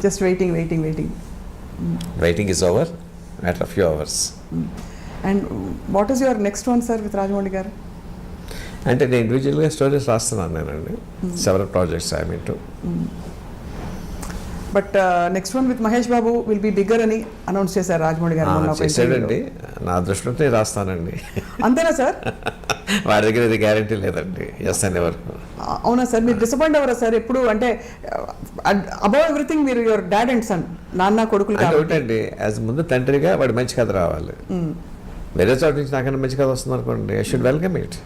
Just waiting. Waiting is over after few hours. And what is your next one sir with Rajamouli గారు? అంటే నేను ఇండివిజువల్గా stories రాస్తున్నాను నేనండి. Several projects I mean to. But next one with Mahesh Babu will be bigger అని announce చేశారు రాజమౌళి గారు. చేశాడండి, నా దృష్టిలో రాస్తానండి. అంతేనా సార్? వాడి దగ్గర ఇది గ్యారంటీ లేదండి. ఎస్ అనే వరకు. అవునా సార్? మీరు డిసప్పాయింట్ అవ్వరా సార్ ఎప్పుడు? అంటే అబౌవ్ ఎవ్రీథింగ్ మీరు యువర్ డాడ్ అండ్ సన్, నాన్న కొడుకులు ఒకటండి. యాజ్ ముందు తండ్రిగా వాడి మంచి కథ రావాలి. వేరే చోట నుంచి నాకన్నా మంచి కథ వస్తుంది అనుకోండి, ఐ షుడ్ వెల్కమ్ ఇట్.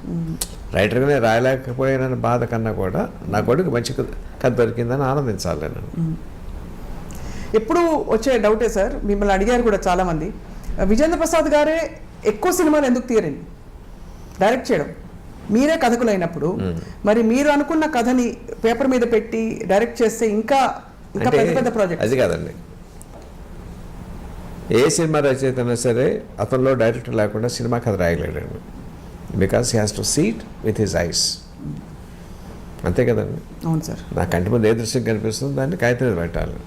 రైటర్గానే రాయలేకపోయానని బాధ కన్నా కూడా నా కొడుకు మంచి కథ దొరికిందని ఆనందించాలి నేను. ఎప్పుడు వచ్చే డౌటే సార్, మిమ్మల్ని అడిగారు కూడా చాలామంది, విజేంద్ర ప్రసాద్ గారే ఎక్కువ సినిమాలు ఎందుకు తీయరండి డైరెక్ట్ చేయడం? మీరే కథకులైనప్పుడు మరి మీరు అనుకున్న కథని పేపర్ మీద పెట్టి డైరెక్ట్ చేస్తే ఇంకా పెద్ద పెద్ద ప్రాజెక్ట్. అది కాదండి, ఏ సినిమా రచయిత అయినా సరే అతనిలో డైరెక్టర్ లేకుండా సినిమా కథ రాయలేడండి. Because he has to seat with his eyes. అంతే కదండి. అవును సార్. నా కంటి ముందు ఏ దృశ్యం కనిపిస్తుందో దాన్ని కాగితం మీద పెట్టాలి.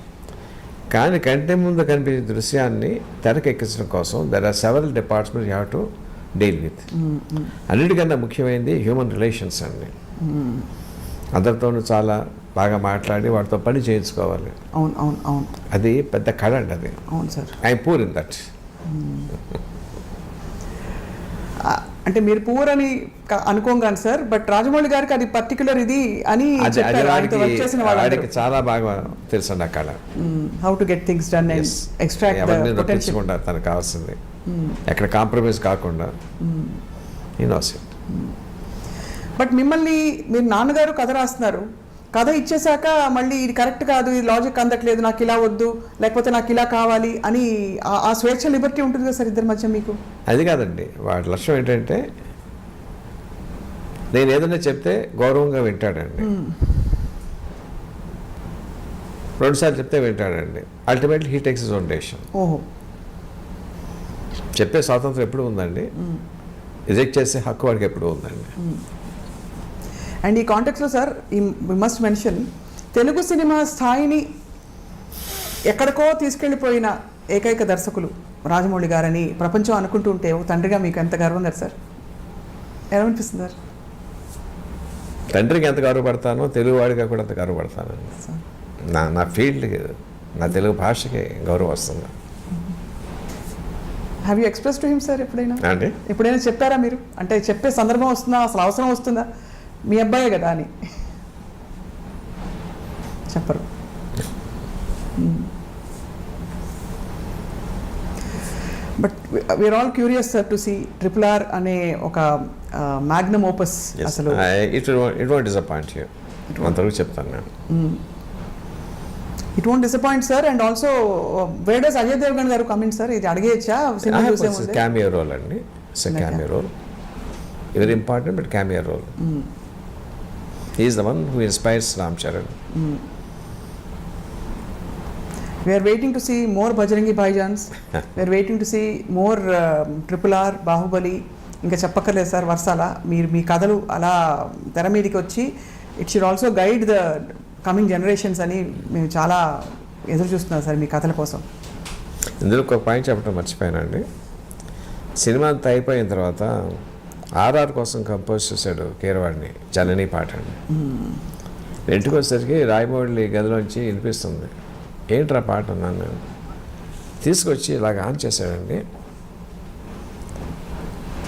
కానీ కంటి ముందు కనిపించే దృశ్యాన్ని తెరకెక్కించడం కోసం there are several departments you have to deal with. అన్నిటికన్నా ముఖ్యమైనది హ్యూమన్ రిలేషన్స్ అండి. అందరితోనూ చాలా బాగా మాట్లాడి వాటితో పని చేయించుకోవాలి. అవును అవును అవును. అది పెద్ద కళ అండి అది. అవును sir. I'm poor in that. అంటే మీరు పూర్ అని అనుకోగాను సార్, బట్ రాజమౌళి గారికి అది పర్టికులర్ ఇది అని వాడికి చాలా బాగా తెలుసు ఆ కళ. How to get things done and extract తెచ్చుకుంటా తనకు కావాల్సింది, ఎక్కడ కాంప్రమైజ్ కాకుండా. బట్ మిమ్మల్ని మీరు నాన్నగారు కథ రాస్తున్నారు, కథ ఇచ్చేసాక మళ్ళీ ఇది కరెక్ట్ కాదు, ఇది లాజిక్ అందట్లేదు, నాకు ఇలా వద్దు, లేకపోతే నాకు ఇలా కావాలి అని ఆ స్వేచ్ఛ లిబర్టీ ఉంటుంది కదా సార్ ఇద్దరి మధ్య మీకు? అది కాదండి, వాడి లక్ష్యం ఏంటంటే నేను ఏదైనా చెప్తే గౌరవంగా వింటాడండి. రెండుసార్లు చెప్తే వింటాడండి. Ultimately he takes his own decision. ఓహో. చెప్పే స్వాతంత్రం ఎప్పుడు ఉందండి, రిజెక్ట్ చేసే హక్కు వాడికి ఎప్పుడు ఉందండి. అండ్ ఈ కాంటెక్స్లో సార్ వి మస్ట్ మెన్షన్, తెలుగు సినిమా స్థాయిని ఎక్కడికో తీసుకెళ్ళిపోయిన ఏకైక దర్శకులు రాజమౌళి గారని ప్రపంచం అనుకుంటూ ఉంటే ఒక తండ్రిగా మీకు ఎంత గర్వం కదా సార్? ఏమనిపిస్తుంది సార్? తండ్రికి ఎంత గర్వపడతానో తెలుగువాడిగా కూడా అంత గర్వపడతాను. నా ఫీల్డ్కి, నా తెలుగు భాషకి గౌరవం వస్తుంది. Have you express to him sir ఎప్పుడైనా? అంటే ఎప్పుడైనా చెప్పారా మీరు? అంటే చెప్పే సందర్భం వస్తుందా, అసలు అవసరం వస్తుందా? మీ అబ్బాయే కదా అని చెప్పరు. But we're all curious sir to see RRR అనే ఒక మ్యాగ్నమ్ ఓపస్. అసలు ఇట్ వోంట్ డిసప్పాయింట్ యూ, అంతవరకు చెప్తాను నేను. It won't disappoint sir. And also where does Ajay Devgan garu coming sir? ఇది అడిగేయచ్చా? క్యామియో రోల్ అండి. It's a cameo role, very important but cameo role. He is the one who inspires Ram Charan. We are waiting to see more Bajrangi Bhaijans. We are waiting to see more RRR, Bahubali. ఇంకా చెప్పక్కర్లేదు sir వర్షాల. మీ కథలు అలా తెర మీదకి వచ్చి it should also guide the coming generations అని మేము చాలా ఎదురు చూస్తున్నాం సార్ మీ కథల కోసం. ఇందులో ఒక పాయింట్ చెప్పడం మర్చిపోయానండి. సినిమా అంతా అయిపోయిన తర్వాత RR కోసం కంపోజ్ చేశాడు కీరవాడిని, జనని పాట అండి. ఇంటికి వచ్చేసరికి రాయమౌళి గదిలోంచి వినిపిస్తుంది. ఏంట్రా పాట అన్నాను నేను. తీసుకొచ్చి ఇలాగ ఆన్ చేశాడండి.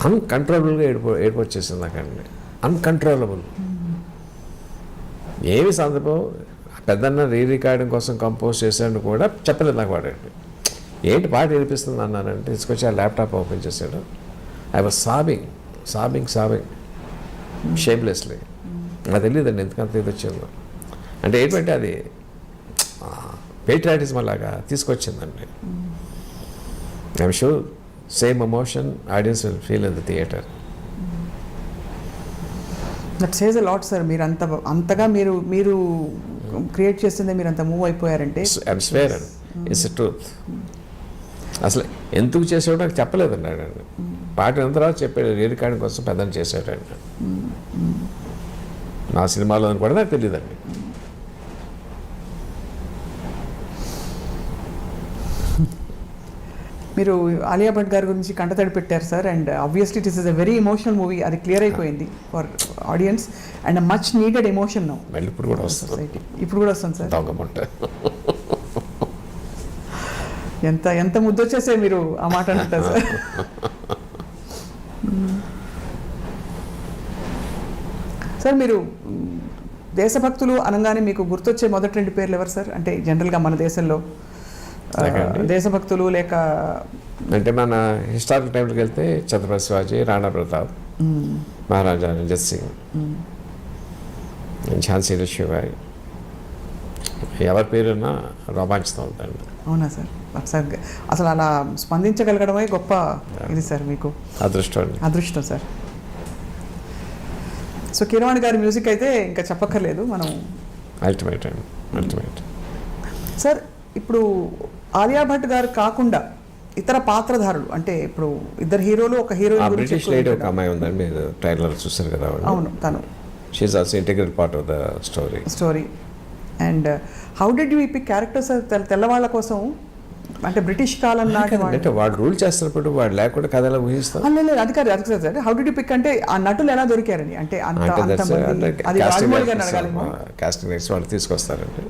అన్కంట్రోలబుల్గా ఏడుపు వచ్చేసింది నాకండి. అన్కంట్రోలబుల్. ఏమి సందర్భం, పెద్దన్న రికార్డింగ్ కోసం కంపోజ్ చేశాడు కూడా చెప్పలేదు నాకు వాడండి. ఏంటి పాట వినిపిస్తుంది అన్నానంటే తీసుకొచ్చి ఆ ల్యాప్టాప్ ఓపెన్ చేశాడు. I was sobbing shamelessly. నాకు తెలియదండి ఎందుకంత ఇది వచ్చిందో. అంటే ఏంటంటే అది పేట్రియాటిజం అలాగా తీసుకొచ్చిందండి. I'm sure same emotion audience will feel in the theatre. That says a lot sir. మీరు అంతగా మీరు క్రియేట్ చేస్తుందే మీరు అంత మూవ్ అయిపోయారంటే I'm swear and it's a truth. అసలు ఎందుకు చేసాడో నాకు చెప్పలేదన్నాడు అండి. పాట అయిన తర్వాత చెప్పాడు రికార్డింగ్ కోసం పెద్దని చేసాడండి. నా సినిమాలో అని కూడా నాకు తెలియదండి. మీరు ఆలియా భట్ గారి గురించి కంటతడి పెట్టారు sir, and obviously it is a very emotional movie, అది క్లియర్ అయిపోయింది for audience and much needed emotion now మళ్ళీ ఇప్పుడు కూడా వస్తుంది సొసైటీ. ఇప్పుడు కూడా వస్తుంది సార్. దొంగముంట. ఎంత ఎంత ముద్దొచ్చేసే మీరు ఆ మాట అంటారు సార్. సార్ మీరు దేశభక్తులు అనగానే మీకు గుర్తొచ్చే మొదటి 2 పేర్లు ఎవరు సార్? అంటే జనరల్గా మన దేశంలో దేశభక్తులు లేక అంటే మన హిస్టారికల్ టైంలోకి వెళ్తే ఛత్రపతి శివాజీ, రాణా ప్రతాప్, మహారాజా రంజిత్ సింగ్, ఝాన్సీ లక్ష్మీబాయి, ఎవరి పేరున్నా రోమాంచితం అవుతాయండి. అవునా సార్? సార్ అసలు అలా స్పందించగలగడమే గొప్ప ఇది సార్, మీకు అదృష్టం సార్. సో కీరవాణి గారి మ్యూజిక్ అయితే ఇంకా చెప్పక్కర్లేదు మనం. అల్టిమేట్ అండి, అల్టిమేట్. సార్ ఇప్పుడు ఆలియా భట్ గారు కాకుండా ఇతర పాత్రధారులు, అంటే ఇప్పుడు 2 హీరోలు ఒక హీరోయిన్ గురించి బ్రిటిష్ లేడీ ఒక అమ్మాయి ఉందండి, మీరు ట్రైలర్ చూసారు కదా. అవును, తను she is also integral part of the story. And how did you pick characters తెల్లవాళ్ళ కోసం? అంటే బ్రిటిష్ కాలం నాటి అంటే వాడు రూల్ చేస్తున్నప్పుడు వాడు లేకుండా కథలో ఊహిస్తాం. లేదు అది కాదు sir. How did you pick అంటే ఆ నటులు ఎలా దొరికారని? అంటే కాస్టింగ్ నెక్స్ట్ వాళ్ళు తీసుకొస్తారండి.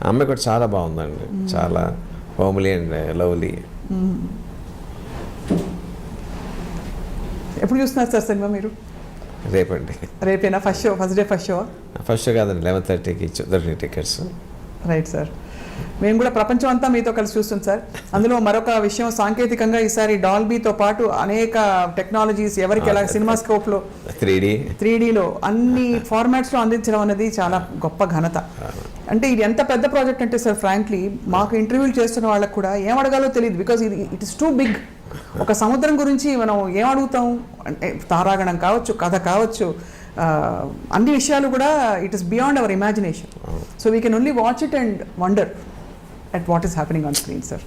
ఆ అమ్మాయి కూడా చాలా బాగుందండి, చాలా హోమ్లీ అండ్ లవ్లీ. ఎప్పుడు చూస్తున్నారు సార్ సినిమా మీరు? రేపండి. రేపేనా ఫస్ట్ డే? ఫస్ట్ షో కాదండి, 11:30కి దొరికిన టికెట్స్. Right sir. మేము కూడా ప్రపంచం అంతా మీతో కలిసి చూస్తాం సార్. అందులో మరొక విషయం, సాంకేతికంగా ఈసారి డాల్బీతో పాటు అనేక టెక్నాలజీస్ ఎవరికి ఎలా సినిమా స్కోప్లో 3Dలో అన్ని ఫార్మాట్స్లో అందించడం అనేది చాలా గొప్ప ఘనత. అంటే ఇది ఎంత పెద్ద ప్రాజెక్ట్ అంటే సార్, ఫ్రాంక్లీ మాకు ఇంటర్వ్యూలు చేస్తున్న వాళ్ళకు కూడా ఏం అడగాలో తెలియదు, because it is too big. ఒక సముద్రం గురించి మనం ఏం అడుగుతాం అంటే తారాగణం కావచ్చు, కథ కావచ్చు, అన్ని విషయాలు కూడా it is beyond our imagination. So we can only watch it and wonder at what is happening on screen, sir.